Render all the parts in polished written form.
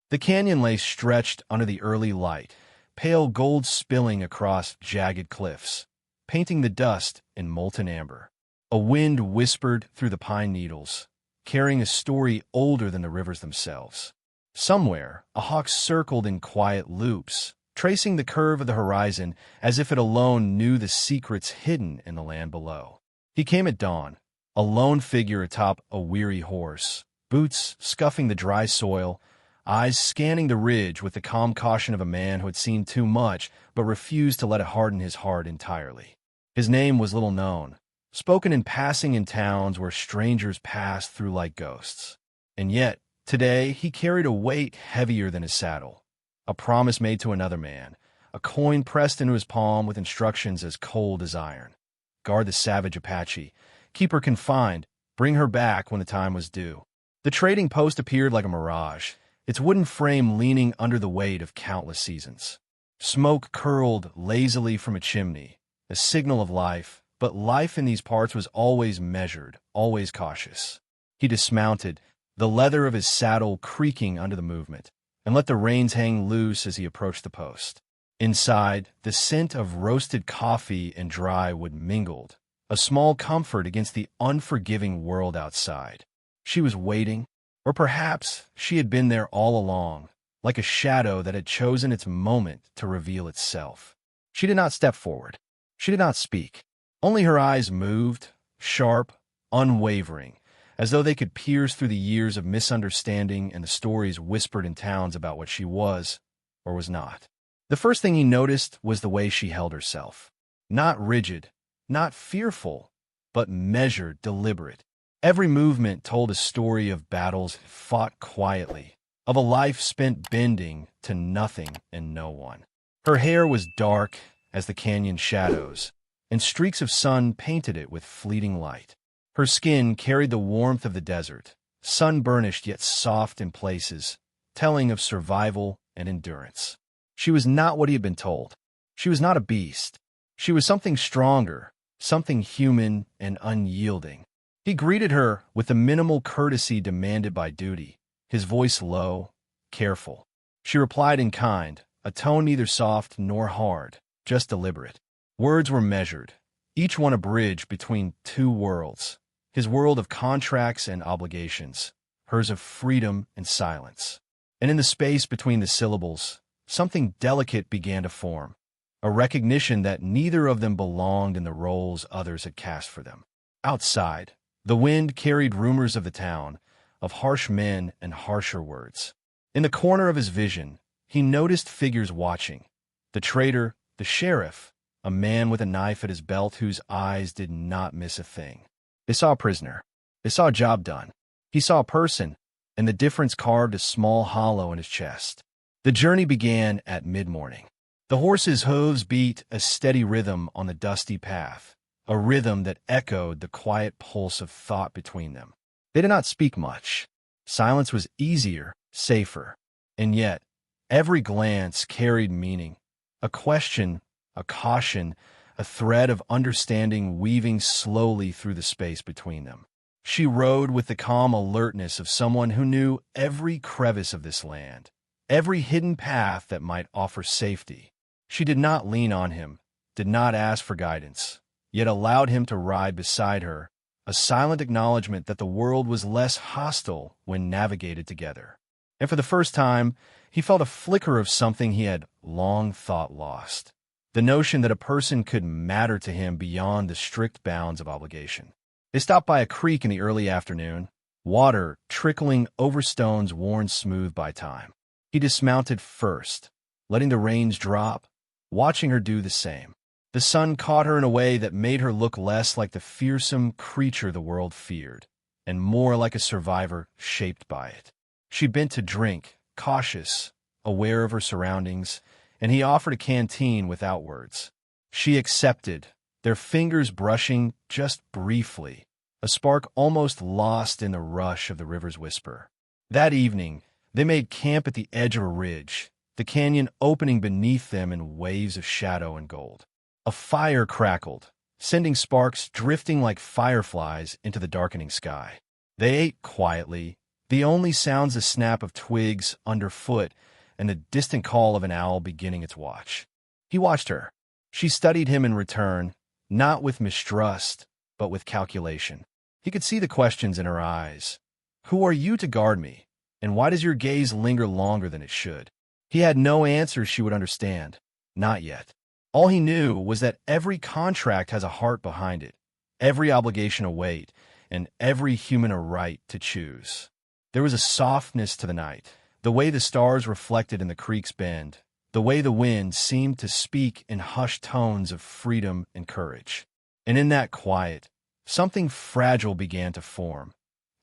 The canyon lay stretched under the early light, pale gold spilling across jagged cliffs, painting the dust in molten amber. A wind whispered through the pine needles, carrying a story older than the rivers themselves. Somewhere, a hawk circled in quiet loops, tracing the curve of the horizon as if it alone knew the secrets hidden in the land below. He came at dawn, a lone figure atop a weary horse, boots scuffing the dry soil, eyes scanning the ridge with the calm caution of a man who had seen too much but refused to let it harden his heart entirely. His name was little known, spoken in passing in towns where strangers passed through like ghosts. And yet, today he carried a weight heavier than his saddle, a promise made to another man, a coin pressed into his palm with instructions as cold as iron. Guard the savage Apache, keep her confined, bring her back when the time was due. The trading post appeared like a mirage, its wooden frame leaning under the weight of countless seasons. Smoke curled lazily from a chimney, a signal of life, but life in these parts was always measured, always cautious. He dismounted, the leather of his saddle creaking under the movement, and let the reins hang loose as he approached the post. Inside, the scent of roasted coffee and dry wood mingled, a small comfort against the unforgiving world outside. She was waiting, or perhaps she had been there all along, like a shadow that had chosen its moment to reveal itself. She did not step forward. She did not speak. Only her eyes moved, sharp, unwavering, as though they could pierce through the years of misunderstanding and the stories whispered in towns about what she was or was not. The first thing he noticed was the way she held herself. Not rigid, not fearful, but measured, deliberate. Every movement told a story of battles fought quietly, of a life spent bending to nothing and no one. Her hair was dark as the canyon shadows, and streaks of sun painted it with fleeting light. Her skin carried the warmth of the desert, sun-burnished yet soft in places, telling of survival and endurance. She was not what he had been told. She was not a beast. She was something stronger, something human and unyielding. He greeted her with the minimal courtesy demanded by duty, his voice low, careful. She replied in kind, a tone neither soft nor hard, just deliberate. Words were measured, each one a bridge between two worlds, his world of contracts and obligations, hers of freedom and silence. And in the space between the syllables, something delicate began to form, a recognition that neither of them belonged in the roles others had cast for them. Outside, the wind carried rumors of the town, of harsh men and harsher words. In the corner of his vision, he noticed figures watching. The trader, the sheriff, a man with a knife at his belt whose eyes did not miss a thing. They saw a prisoner. They saw a job done. He saw a person, and the difference carved a small hollow in his chest. The journey began at mid-morning. The horse's hooves beat a steady rhythm on the dusty path, a rhythm that echoed the quiet pulse of thought between them. They did not speak much. Silence was easier, safer. And yet, every glance carried meaning. A question, a caution, a thread of understanding weaving slowly through the space between them. She rode with the calm alertness of someone who knew every crevice of this land, every hidden path that might offer safety. She did not lean on him, did not ask for guidance, yet allowed him to ride beside her, a silent acknowledgement that the world was less hostile when navigated together. And for the first time, he felt a flicker of something he had long thought lost, the notion that a person could matter to him beyond the strict bounds of obligation. They stopped by a creek in the early afternoon, water trickling over stones worn smooth by time. He dismounted first, letting the reins drop, watching her do the same. The sun caught her in a way that made her look less like the fearsome creature the world feared, and more like a survivor shaped by it. She bent to drink, cautious, aware of her surroundings, and he offered a canteen without words. She accepted, their fingers brushing just briefly, a spark almost lost in the rush of the river's whisper. That evening, they made camp at the edge of a ridge, the canyon opening beneath them in waves of shadow and gold. A fire crackled, sending sparks drifting like fireflies into the darkening sky. They ate quietly, The only sounds a snap of twigs underfoot and the distant call of an owl beginning its watch. He watched her. She studied him in return, not with mistrust, but with calculation. He could see the questions in her eyes. Who are you to guard me? And why does your gaze linger longer than it should? He had no answers she would understand. Not yet. All he knew was that every contract has a heart behind it, every obligation a weight, and every human a right to choose. There was a softness to the night, the way the stars reflected in the creek's bend, the way the wind seemed to speak in hushed tones of freedom and courage. And in that quiet, something fragile began to form,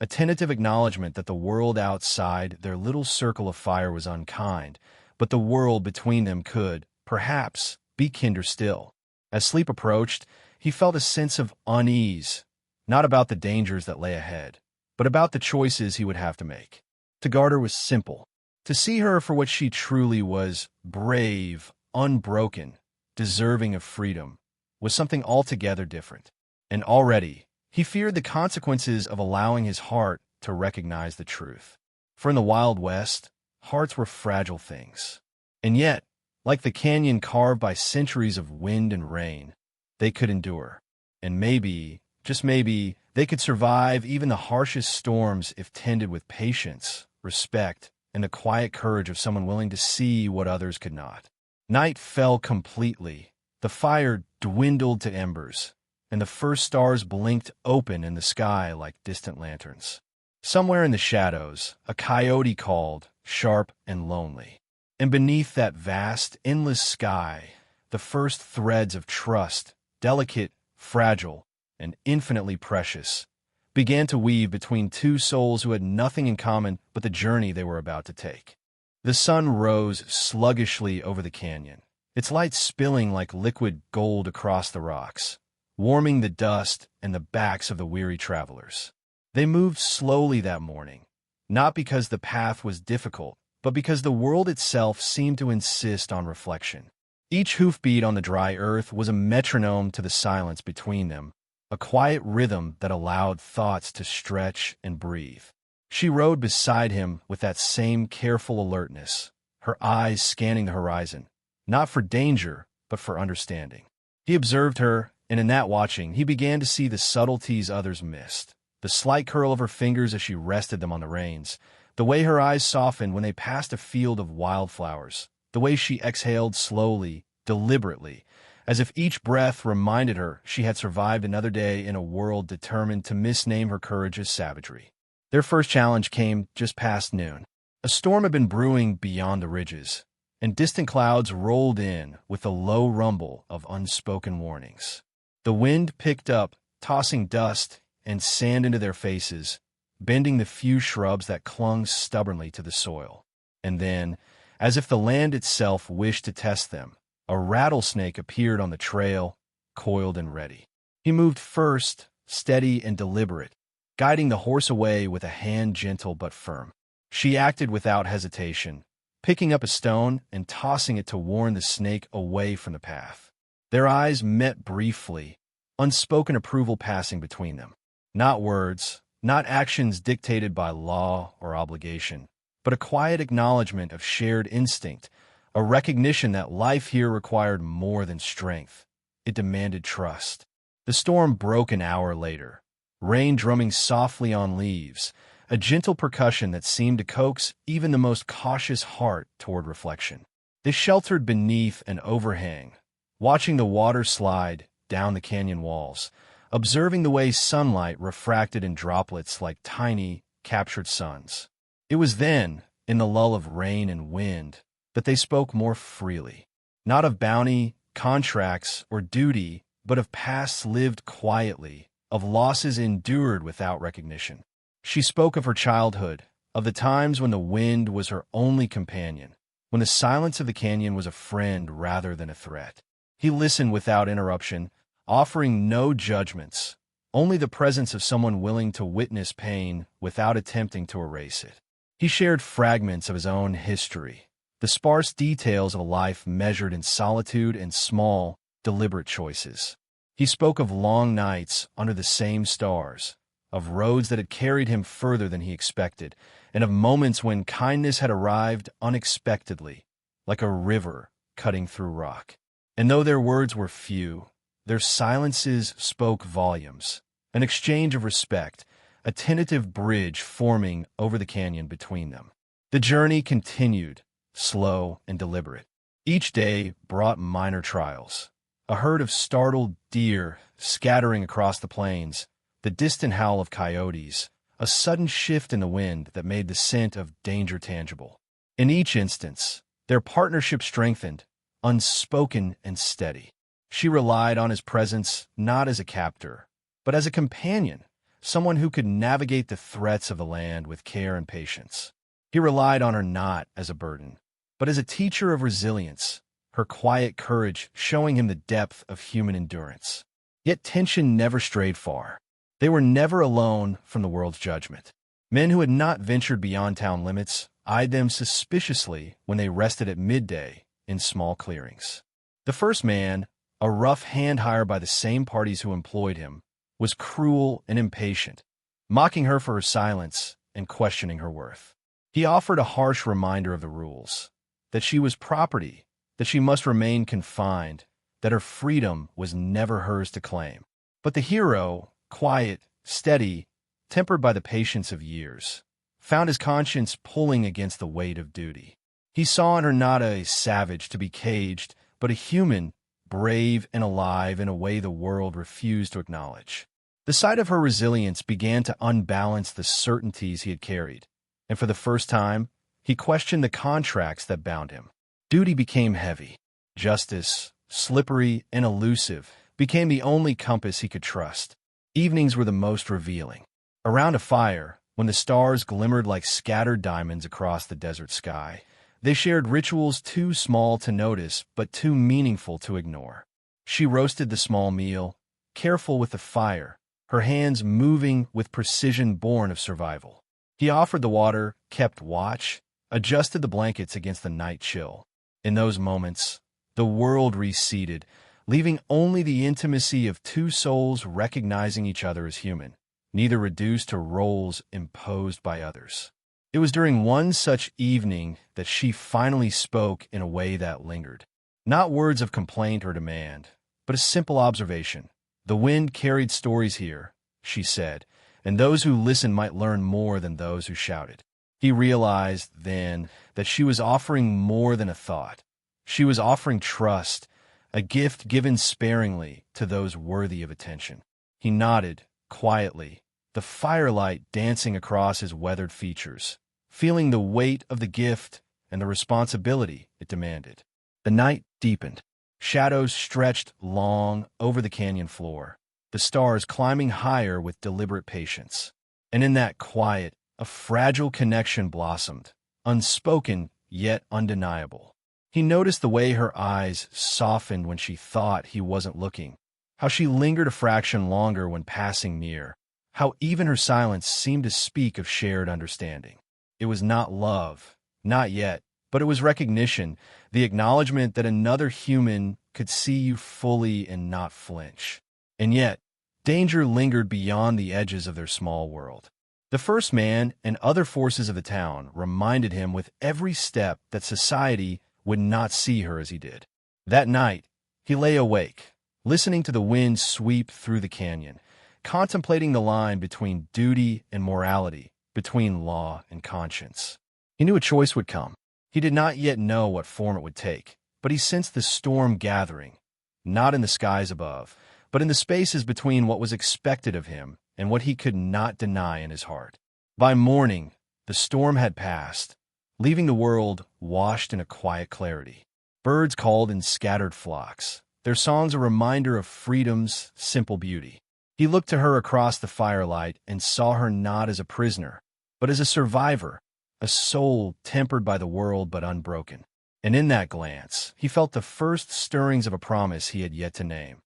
a tentative acknowledgement that the world outside their little circle of fire was unkind, but the world between them could, perhaps, be kinder still. As sleep approached, he felt a sense of unease, not about the dangers that lay ahead, but about the choices he would have to make. To guard her was simple. To see her for what she truly was, brave, unbroken, deserving of freedom, was something altogether different. And already, he feared the consequences of allowing his heart to recognize the truth. For in the Wild West, hearts were fragile things. And yet, like the canyon carved by centuries of wind and rain, they could endure. And maybe, just maybe, they could survive even the harshest storms if tended with patience, respect, and the quiet courage of someone willing to see what others could not. Night fell completely. The fire dwindled to embers, and the first stars blinked open in the sky like distant lanterns. Somewhere in the shadows, a coyote called, sharp and lonely. And beneath that vast, endless sky, the first threads of trust, delicate, fragile, and infinitely precious, began to weave between two souls who had nothing in common but the journey they were about to take. The sun rose sluggishly over the canyon, its light spilling like liquid gold across the rocks, warming the dust and the backs of the weary travelers. They moved slowly that morning, not because the path was difficult, but because the world itself seemed to insist on reflection. Each hoofbeat on the dry earth was a metronome to the silence between them, a quiet rhythm that allowed thoughts to stretch and breathe. She rode beside him with that same careful alertness, her eyes scanning the horizon, not for danger, but for understanding. He observed her, and in that watching, he began to see the subtleties others missed. The slight curl of her fingers as she rested them on the reins, the way her eyes softened when they passed a field of wildflowers, the way she exhaled slowly, deliberately, as if each breath reminded her she had survived another day in a world determined to misname her courage as savagery. Their first challenge came just past noon. A storm had been brewing beyond the ridges, and distant clouds rolled in with a low rumble of unspoken warnings. The wind picked up, tossing dust and sand into their faces, bending the few shrubs that clung stubbornly to the soil. And then, as if the land itself wished to test them, a rattlesnake appeared on the trail, coiled and ready. He moved first, steady and deliberate, guiding the horse away with a hand gentle but firm. She acted without hesitation, picking up a stone and tossing it to warn the snake away from the path. Their eyes met briefly, unspoken approval passing between them. Not words, not actions dictated by law or obligation, but a quiet acknowledgement of shared instinct, a recognition that life here required more than strength. It demanded trust. The storm broke an hour later, rain drumming softly on leaves, a gentle percussion that seemed to coax even the most cautious heart toward reflection. They sheltered beneath an overhang, watching the water slide down the canyon walls, observing the way sunlight refracted in droplets like tiny, captured suns. It was then, in the lull of rain and wind, that they spoke more freely, not of bounty, contracts, or duty, but of pasts lived quietly, of losses endured without recognition. She spoke of her childhood, of the times when the wind was her only companion, when the silence of the canyon was a friend rather than a threat. He listened without interruption, offering no judgments, only the presence of someone willing to witness pain without attempting to erase it. He shared fragments of his own history, the sparse details of a life measured in solitude and small, deliberate choices. He spoke of long nights under the same stars, of roads that had carried him further than he expected, and of moments when kindness had arrived unexpectedly, like a river cutting through rock. And though their words were few, their silences spoke volumes, an exchange of respect, a tentative bridge forming over the canyon between them. The journey continued, slow and deliberate. Each day brought minor trials. A herd of startled deer scattering across the plains, the distant howl of coyotes, a sudden shift in the wind that made the scent of danger tangible. In each instance, their partnership strengthened, unspoken and steady. She relied on his presence not as a captor, but as a companion, someone who could navigate the threats of the land with care and patience. He relied on her not as a burden, but as a teacher of resilience, her quiet courage showing him the depth of human endurance. Yet tension never strayed far. They were never alone from the world's judgment. Men who had not ventured beyond town limits eyed them suspiciously when they rested at midday in small clearings. The first man, a rough hand hired by the same parties who employed him, was cruel and impatient, mocking her for her silence and questioning her worth. He offered a harsh reminder of the rules, that she was property, that she must remain confined, that her freedom was never hers to claim. But the hero, quiet, steady, tempered by the patience of years, found his conscience pulling against the weight of duty. He saw in her not a savage to be caged, but a human, brave and alive in a way the world refused to acknowledge. The sight of her resilience began to unbalance the certainties he had carried, and for the first time, he questioned the contracts that bound him. Duty became heavy. Justice, slippery and elusive, became the only compass he could trust. Evenings were the most revealing. Around a fire, when the stars glimmered like scattered diamonds across the desert sky, they shared rituals too small to notice but too meaningful to ignore. She roasted the small meal, careful with the fire, her hands moving with precision born of survival. He offered the water, kept watch, adjusted the blankets against the night chill. In those moments, the world receded, leaving only the intimacy of two souls recognizing each other as human, neither reduced to roles imposed by others. It was during one such evening that she finally spoke in a way that lingered. Not words of complaint or demand, but a simple observation. The wind carried stories here, she said, and those who listened might learn more than those who shouted. He realized then that she was offering more than a thought. She was offering trust, a gift given sparingly to those worthy of attention. He nodded, quietly, the firelight dancing across his weathered features, feeling the weight of the gift and the responsibility it demanded. The night deepened. Shadows stretched long over the canyon floor, the stars climbing higher with deliberate patience. And in that quiet, a fragile connection blossomed, unspoken yet undeniable. He noticed the way her eyes softened when she thought he wasn't looking, how she lingered a fraction longer when passing near, how even her silence seemed to speak of shared understanding. It was not love, not yet, but it was recognition, the acknowledgement that another human could see you fully and not flinch. And yet, danger lingered beyond the edges of their small world. The first man and other forces of the town reminded him with every step that society would not see her as he did. That night, he lay awake, listening to the wind sweep through the canyon, contemplating the line between duty and morality, between law and conscience. He knew a choice would come. He did not yet know what form it would take, but he sensed the storm gathering, not in the skies above, but in the spaces between what was expected of him and what he could not deny in his heart. By morning, the storm had passed, leaving the world washed in a quiet clarity. Birds called in scattered flocks, their songs a reminder of freedom's simple beauty. He looked to her across the firelight and saw her not as a prisoner, but as a survivor, a soul tempered by the world but unbroken. And in that glance, he felt the first stirrings of a promise he had yet to name,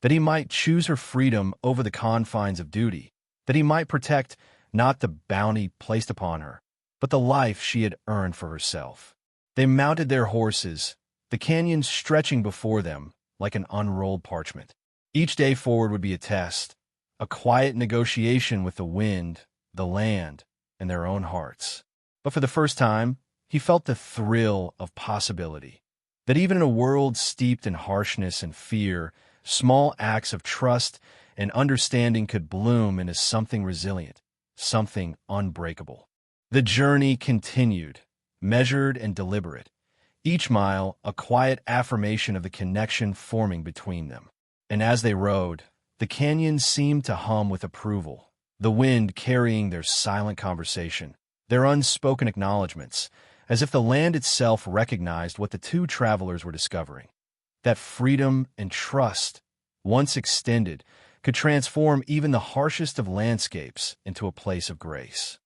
that he might choose her freedom over the confines of duty, that he might protect not the bounty placed upon her, but the life she had earned for herself. They mounted their horses, the canyon stretching before them like an unrolled parchment. Each day forward would be a test, a quiet negotiation with the wind, the land, and their own hearts. But for the first time, he felt the thrill of possibility. That even in a world steeped in harshness and fear, small acts of trust and understanding could bloom into something resilient, something unbreakable. The journey continued, measured and deliberate, each mile a quiet affirmation of the connection forming between them. And as they rode, the canyon seemed to hum with approval, the wind carrying their silent conversation, their unspoken acknowledgments, as if the land itself recognized what the two travelers were discovering. That freedom and trust, once extended, could transform even the harshest of landscapes into a place of grace.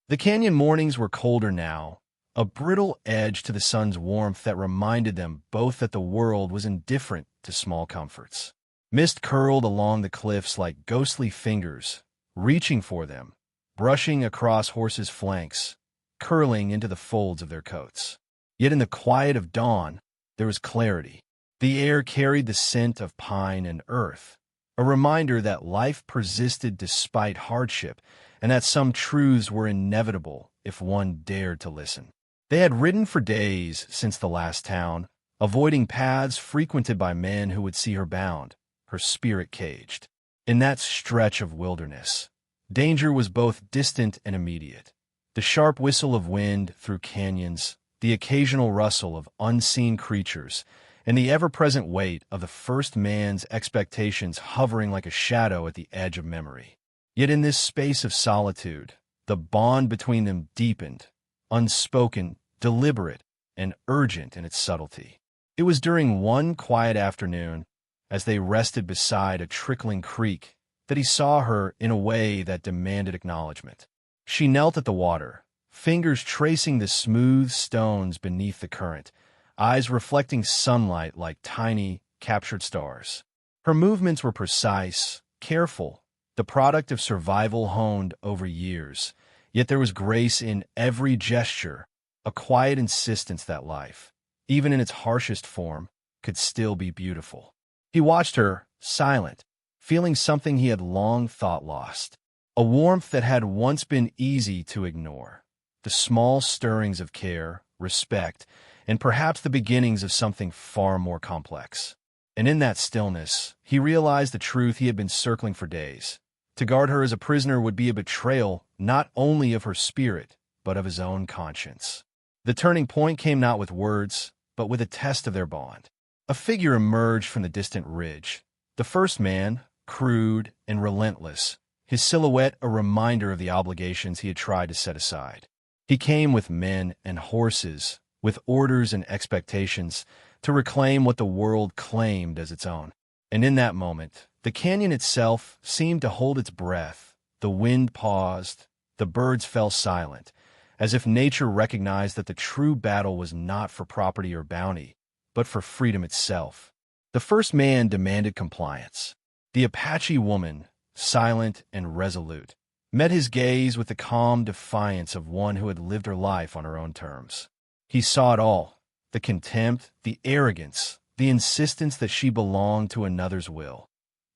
The canyon mornings were colder now, a brittle edge to the sun's warmth that reminded them both that the world was indifferent to small comforts. Mist curled along the cliffs like ghostly fingers, reaching for them, brushing across horses' flanks, curling into the folds of their coats. Yet in the quiet of dawn, there was clarity. The air carried the scent of pine and earth, a reminder that life persisted despite hardship and that some truths were inevitable if one dared to listen. They had ridden for days since the last town, avoiding paths frequented by men who would see her bound, her spirit caged. In that stretch of wilderness, danger was both distant and immediate. The sharp whistle of wind through canyons, the occasional rustle of unseen creatures, and the ever-present weight of the first man's expectations hovering like a shadow at the edge of memory. Yet in this space of solitude, the bond between them deepened, unspoken, deliberate, and urgent in its subtlety. It was during one quiet afternoon, as they rested beside a trickling creek, that he saw her in a way that demanded acknowledgement. She knelt at the water, fingers tracing the smooth stones beneath the current, eyes reflecting sunlight like tiny, captured stars. Her movements were precise, careful, the product of survival honed over years, yet there was grace in every gesture, a quiet insistence that life, even in its harshest form, could still be beautiful. He watched her, silent, feeling something he had long thought lost, a warmth that had once been easy to ignore, the small stirrings of care, respect, and perhaps the beginnings of something far more complex. And in that stillness, he realized the truth he had been circling for days. To guard her as a prisoner would be a betrayal not only of her spirit, but of his own conscience. The turning point came not with words, but with a test of their bond. A figure emerged from the distant ridge. The first man, crude and relentless, his silhouette a reminder of the obligations he had tried to set aside. He came with men and horses, with orders and expectations, to reclaim what the world claimed as its own. And in that moment, the canyon itself seemed to hold its breath. The wind paused, the birds fell silent, as if nature recognized that the true battle was not for property or bounty, but for freedom itself. The first man demanded compliance. The Apache woman, silent and resolute, met his gaze with the calm defiance of one who had lived her life on her own terms. He saw it all, the contempt, the arrogance, the insistence that she belonged to another's will,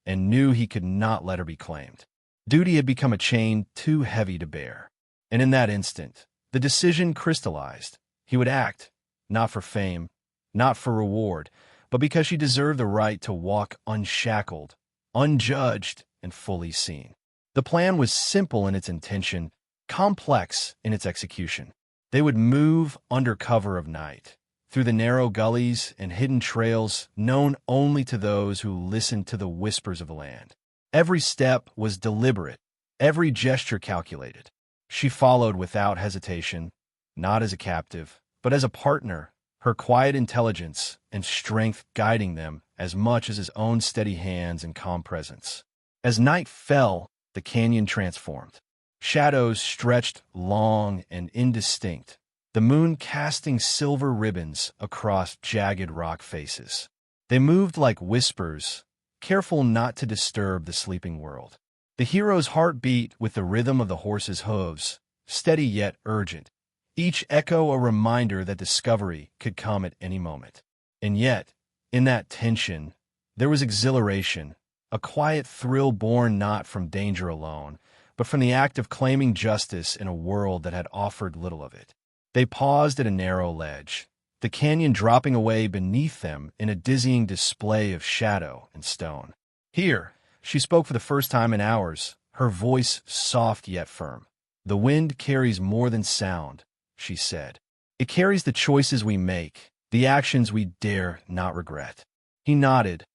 and knew he could not let her be claimed. Duty had become a chain too heavy to bear. And in that instant, the decision crystallized. He would act, not for fame, not for reward, but because she deserved the right to walk unshackled, unjudged, and fully seen. The plan was simple in its intention, complex in its execution. They would move under cover of night, through the narrow gullies and hidden trails known only to those who listened to the whispers of the land. Every step was deliberate, every gesture calculated. She followed without hesitation, not as a captive, but as a partner, her quiet intelligence and strength guiding them as much as his own steady hands and calm presence. As night fell, the canyon transformed. Shadows stretched long and indistinct, the moon casting silver ribbons across jagged rock faces. They moved like whispers, careful not to disturb the sleeping world. The hero's heart beat with the rhythm of the horse's hooves, steady yet urgent, each echo a reminder that discovery could come at any moment. And yet, in that tension, there was exhilaration, a quiet thrill born not from danger alone, but from the act of claiming justice in a world that had offered little of it. They paused at a narrow ledge, the canyon dropping away beneath them in a dizzying display of shadow and stone. Here, she spoke for the first time in hours, her voice soft yet firm. The wind carries more than sound, she said. It carries the choices we make, the actions we dare not regret. He nodded,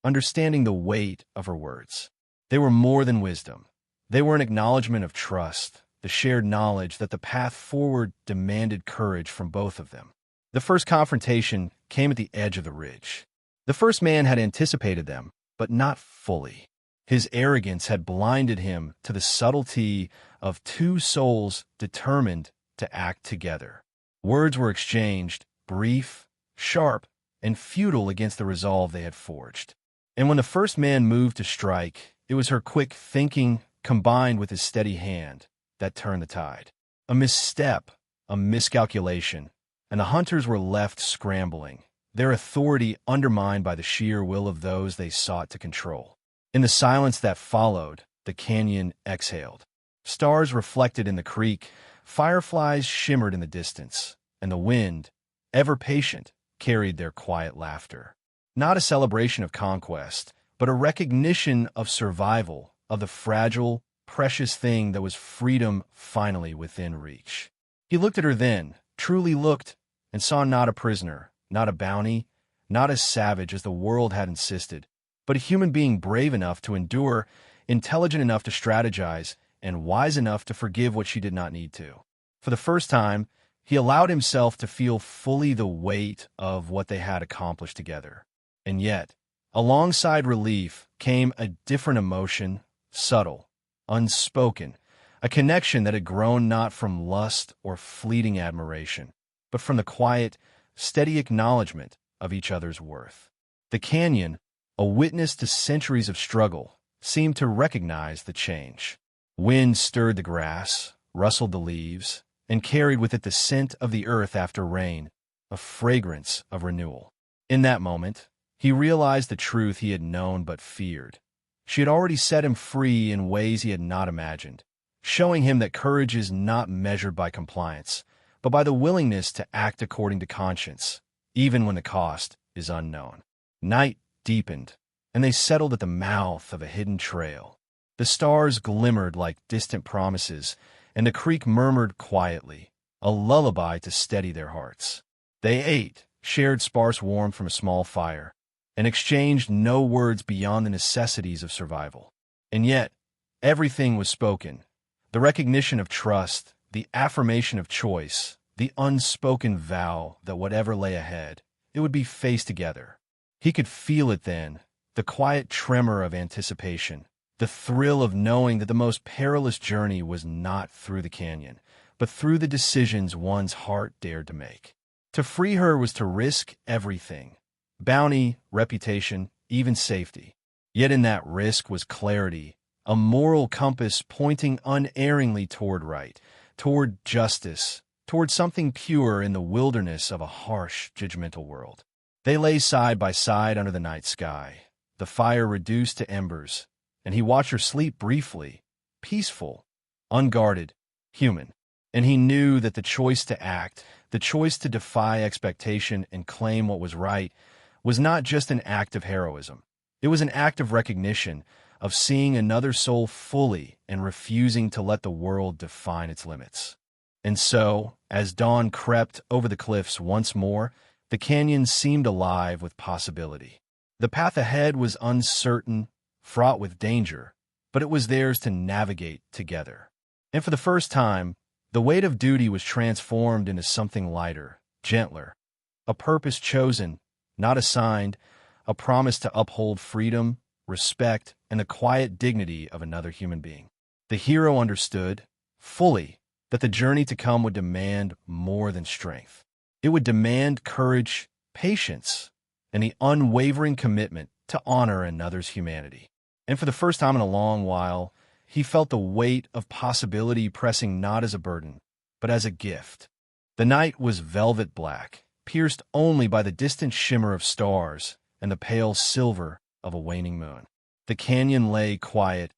understanding the weight of her words. They were more than wisdom. They were an acknowledgement of trust, the shared knowledge that the path forward demanded courage from both of them. The first confrontation came at the edge of the ridge. The first man had anticipated them, but not fully. His arrogance had blinded him to the subtlety of two souls determined to act together. Words were exchanged, brief, sharp, and futile against the resolve they had forged. And when the first man moved to strike, it was her quick thinking combined with his steady hand that turned the tide. A misstep, a miscalculation, and the hunters were left scrambling, their authority undermined by the sheer will of those they sought to control. In the silence that followed, the canyon exhaled. Stars reflected in the creek, fireflies shimmered in the distance, and the wind, ever patient, carried their quiet laughter. Not a celebration of conquest, but a recognition of survival, of the fragile, precious thing that was freedom finally within reach. He looked at her then, truly looked, and saw not a prisoner, not a bounty, not as savage as the world had insisted, but a human being brave enough to endure, intelligent enough to strategize, and wise enough to forgive what she did not need to. For the first time, he allowed himself to feel fully the weight of what they had accomplished together. And yet, alongside relief came a different emotion, subtle, unspoken, a connection that had grown not from lust or fleeting admiration, but from the quiet, steady acknowledgement of each other's worth. The canyon, a witness to centuries of struggle, seemed to recognize the change. Wind stirred the grass, rustled the leaves, and carried with it the scent of the earth after rain, a fragrance of renewal. In that moment, he realized the truth he had known but feared. She had already set him free in ways he had not imagined, showing him that courage is not measured by compliance, but by the willingness to act according to conscience, even when the cost is unknown. Night deepened, and they settled at the mouth of a hidden trail. The stars glimmered like distant promises, and the creek murmured quietly, a lullaby to steady their hearts. They ate, shared sparse warmth from a small fire, and exchanged no words beyond the necessities of survival. And yet, everything was spoken. The recognition of trust, the affirmation of choice, the unspoken vow that whatever lay ahead, it would be faced together. He could feel it then, the quiet tremor of anticipation, the thrill of knowing that the most perilous journey was not through the canyon, but through the decisions one's heart dared to make. To free her was to risk everything: bounty, reputation, even safety. Yet in that risk was clarity, a moral compass pointing unerringly toward right, toward justice, toward something pure in the wilderness of a harsh, judgmental world. They lay side by side under the night sky, the fire reduced to embers, and he watched her sleep briefly, peaceful, unguarded, human. And he knew that the choice to act, the choice to defy expectation and claim what was right, was not just an act of heroism. It was an act of recognition, of seeing another soul fully and refusing to let the world define its limits. And so, as dawn crept over the cliffs once more, the canyon seemed alive with possibility. The path ahead was uncertain, fraught with danger, but it was theirs to navigate together. And for the first time, the weight of duty was transformed into something lighter, gentler, a purpose chosen, not assigned, a promise to uphold freedom, respect, and the quiet dignity of another human being. The hero understood, fully, that the journey to come would demand more than strength. It would demand courage, patience, and the unwavering commitment to honor another's humanity. And for the first time in a long while, he felt the weight of possibility pressing not as a burden, but as a gift. The night was velvet black, pierced only by the distant shimmer of stars and the pale silver of a waning moon. The canyon lay quiet,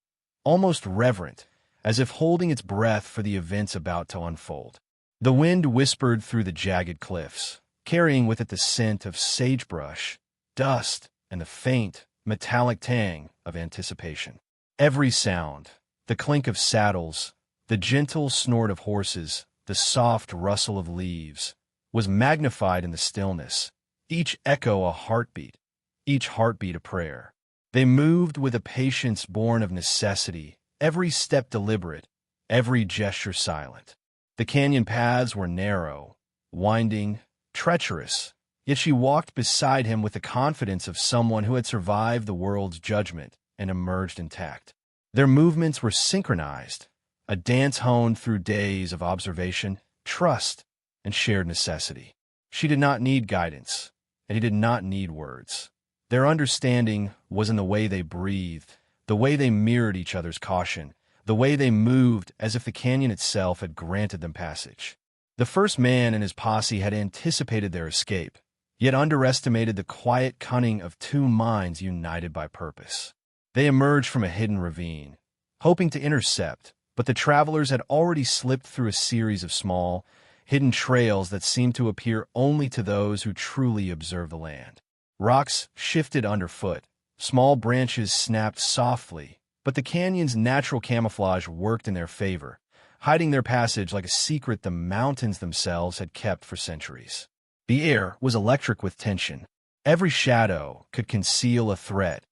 almost reverent, as if holding its breath for the events about to unfold. The wind whispered through the jagged cliffs, carrying with it the scent of sagebrush, dust, and the faint, metallic tang of anticipation. Every sound, the clink of saddles, the gentle snort of horses, the soft rustle of leaves, was magnified in the stillness, each echo a heartbeat, each heartbeat a prayer. They moved with a patience born of necessity, every step deliberate, every gesture silent. The canyon paths were narrow, winding, treacherous, yet she walked beside him with the confidence of someone who had survived the world's judgment and emerged intact. Their movements were synchronized, a dance honed through days of observation, trust, and shared necessity. She did not need guidance, and he did not need words. Their understanding was in the way they breathed, the way they mirrored each other's caution, the way they moved as if the canyon itself had granted them passage. The first man and his posse had anticipated their escape, yet underestimated the quiet cunning of two minds united by purpose. They emerged from a hidden ravine, hoping to intercept, but the travelers had already slipped through a series of small, hidden trails that seemed to appear only to those who truly observe the land. Rocks shifted underfoot, small branches snapped softly, but the canyon's natural camouflage worked in their favor, hiding their passage like a secret the mountains themselves had kept for centuries. The air was electric with tension. Every shadow could conceal a threat.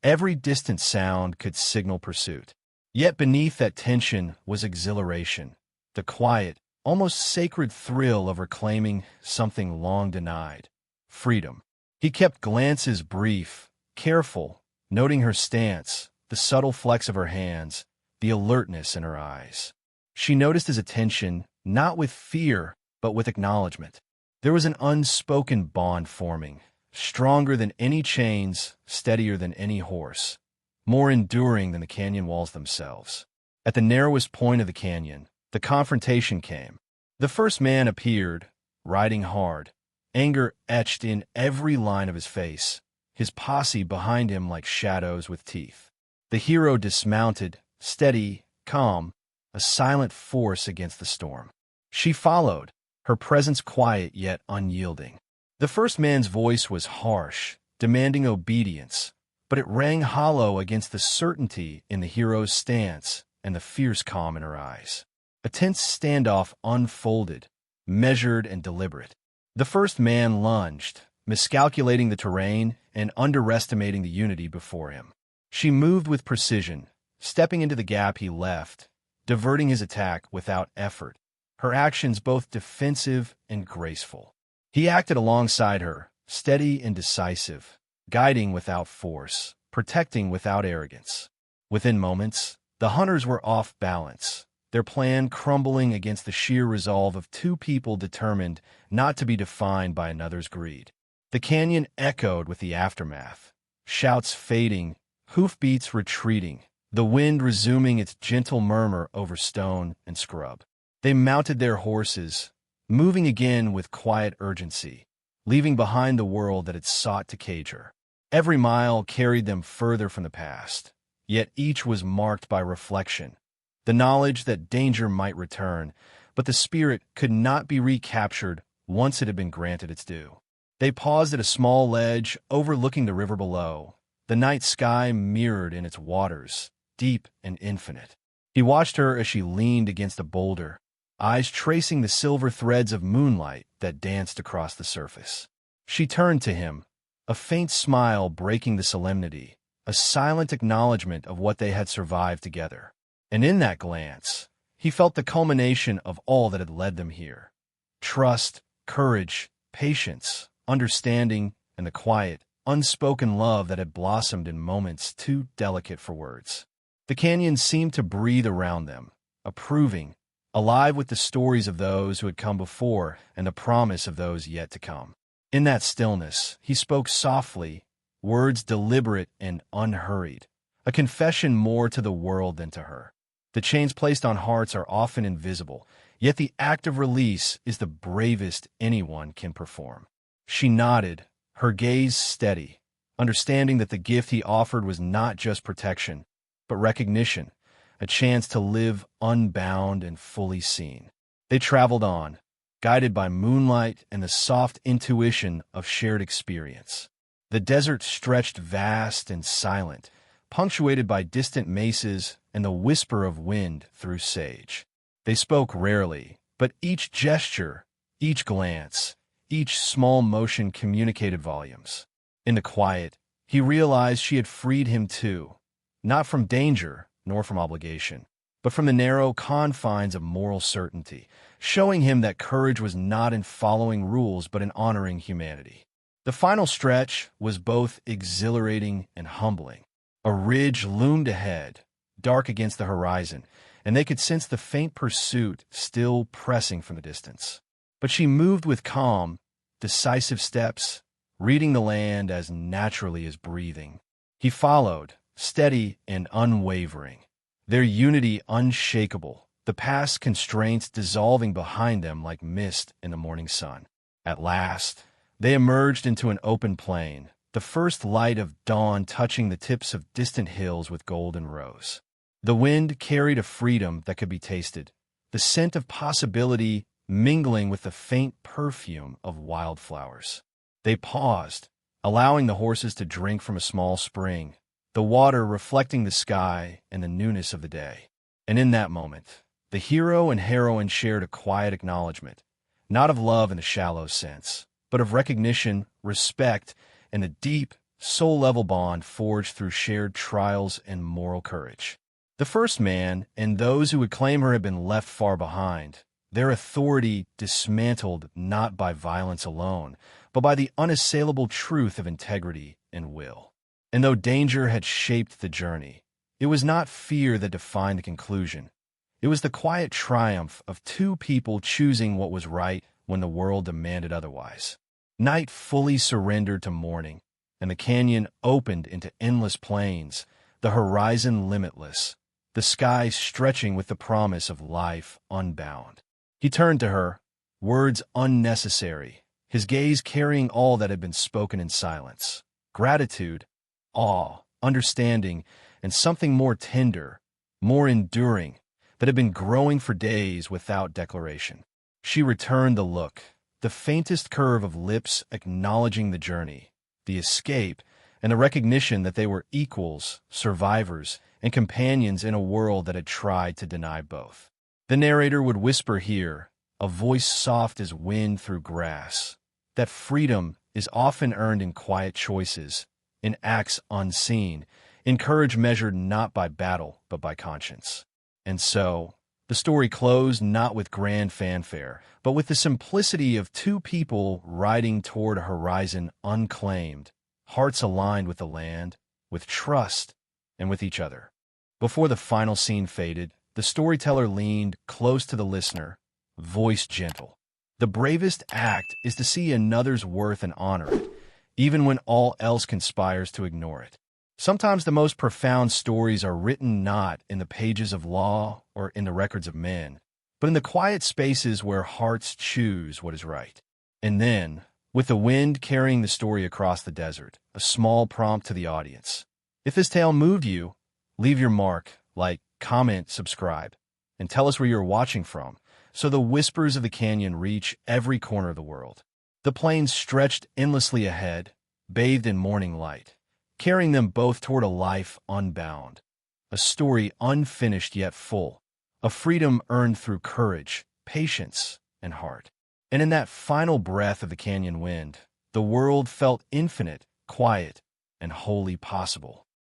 Every distant sound could signal pursuit. Yet beneath that tension was exhilaration, the quiet, almost sacred thrill of reclaiming something long denied: freedom. He kept glances brief, careful, noting her stance, the subtle flex of her hands, the alertness in her eyes. She noticed his attention, not with fear, but with acknowledgement. There was an unspoken bond forming, stronger than any chains, steadier than any horse, more enduring than the canyon walls themselves. At the narrowest point of the canyon, the confrontation came. The first man appeared, riding hard, anger etched in every line of his face, his posse behind him like shadows with teeth. The hero dismounted, steady, calm, a silent force against the storm. She followed, her presence quiet yet unyielding. The first man's voice was harsh, demanding obedience, but it rang hollow against the certainty in the hero's stance and the fierce calm in her eyes. A tense standoff unfolded, measured and deliberate. The first man lunged, miscalculating the terrain and underestimating the unity before him. She moved with precision, stepping into the gap he left, diverting his attack without effort, her actions both defensive and graceful. He acted alongside her, steady and decisive, guiding without force, protecting without arrogance. Within moments, the hunters were off balance, their plan crumbling against the sheer resolve of two people determined not to be defined by another's greed. The canyon echoed with the aftermath, shouts fading, hoofbeats retreating, the wind resuming its gentle murmur over stone and scrub. They mounted their horses, moving again with quiet urgency, leaving behind the world that had sought to cage her. Every mile carried them further from the past, yet each was marked by reflection, the knowledge that danger might return, but the spirit could not be recaptured once it had been granted its due. They paused at a small ledge overlooking the river below, the night sky mirrored in its waters, deep and infinite. He watched her as she leaned against a boulder, eyes tracing the silver threads of moonlight that danced across the surface. She turned to him, a faint smile breaking the solemnity, a silent acknowledgement of what they had survived together. And in that glance, he felt the culmination of all that had led them here. Trust, courage, patience, understanding, and the quiet, unspoken love that had blossomed in moments too delicate for words. The canyon seemed to breathe around them, approving, alive with the stories of those who had come before and the promise of those yet to come. In that stillness, he spoke softly, words deliberate and unhurried, a confession more to the world than to her. The chains placed on hearts are often invisible, yet the act of release is the bravest anyone can perform. She nodded, her gaze steady, understanding that the gift he offered was not just protection, but recognition, a chance to live unbound and fully seen. They traveled on, guided by moonlight and the soft intuition of shared experience. The desert stretched vast and silent, punctuated by distant mesas and the whisper of wind through sage. They spoke rarely, but each gesture, each glance, each small motion communicated volumes. In the quiet, he realized she had freed him too, not from danger nor from obligation, but from the narrow confines of moral certainty, showing him that courage was not in following rules but in honoring humanity. The final stretch was both exhilarating and humbling. A ridge loomed ahead, dark against the horizon, and they could sense the faint pursuit still pressing from the distance. But she moved with calm, decisive steps, reading the land as naturally as breathing. He followed, steady and unwavering, their unity unshakable, the past constraints dissolving behind them like mist in the morning sun. At last, they emerged into an open plain, the first light of dawn touching the tips of distant hills with golden rose. The wind carried a freedom that could be tasted, the scent of possibility mingling with the faint perfume of wildflowers. They paused, allowing the horses to drink from a small spring, the water reflecting the sky and the newness of the day. And in that moment, the hero and heroine shared a quiet acknowledgement, not of love in the shallow sense, but of recognition, respect, and the deep, soul-level bond forged through shared trials and moral courage. The first man and those who would claim her had been left far behind, their authority dismantled not by violence alone, but by the unassailable truth of integrity and will. And though danger had shaped the journey, it was not fear that defined the conclusion. It was the quiet triumph of two people choosing what was right when the world demanded otherwise. Night fully surrendered to morning, and the canyon opened into endless plains, the horizon limitless, the sky stretching with the promise of life unbound. He turned to her, words unnecessary, his gaze carrying all that had been spoken in silence. Gratitude, awe, understanding, and something more tender, more enduring, that had been growing for days without declaration. She returned the look, the faintest curve of lips acknowledging the journey, the escape, and the recognition that they were equals, survivors, and companions in a world that had tried to deny both. The narrator would whisper here, a voice soft as wind through grass, that freedom is often earned in quiet choices, in acts unseen, in courage measured not by battle but by conscience. And so, the story closed not with grand fanfare, but with the simplicity of two people riding toward a horizon unclaimed, hearts aligned with the land, with trust, and with each other. Before the final scene faded, the storyteller leaned close to the listener, voice gentle. The bravest act is to see another's worth and honor it, even when all else conspires to ignore it. Sometimes the most profound stories are written not in the pages of law or in the records of men, but in the quiet spaces where hearts choose what is right. And then, with the wind carrying the story across the desert, a small prompt to the audience. If this tale moved you, leave your mark, like, comment, subscribe, and tell us where you're watching from, so the whispers of the canyon reach every corner of the world. The plains stretched endlessly ahead, bathed in morning light, carrying them both toward a life unbound, a story unfinished yet full, a freedom earned through courage, patience, and heart. And in that final breath of the canyon wind, the world felt infinite, quiet, and wholly possible.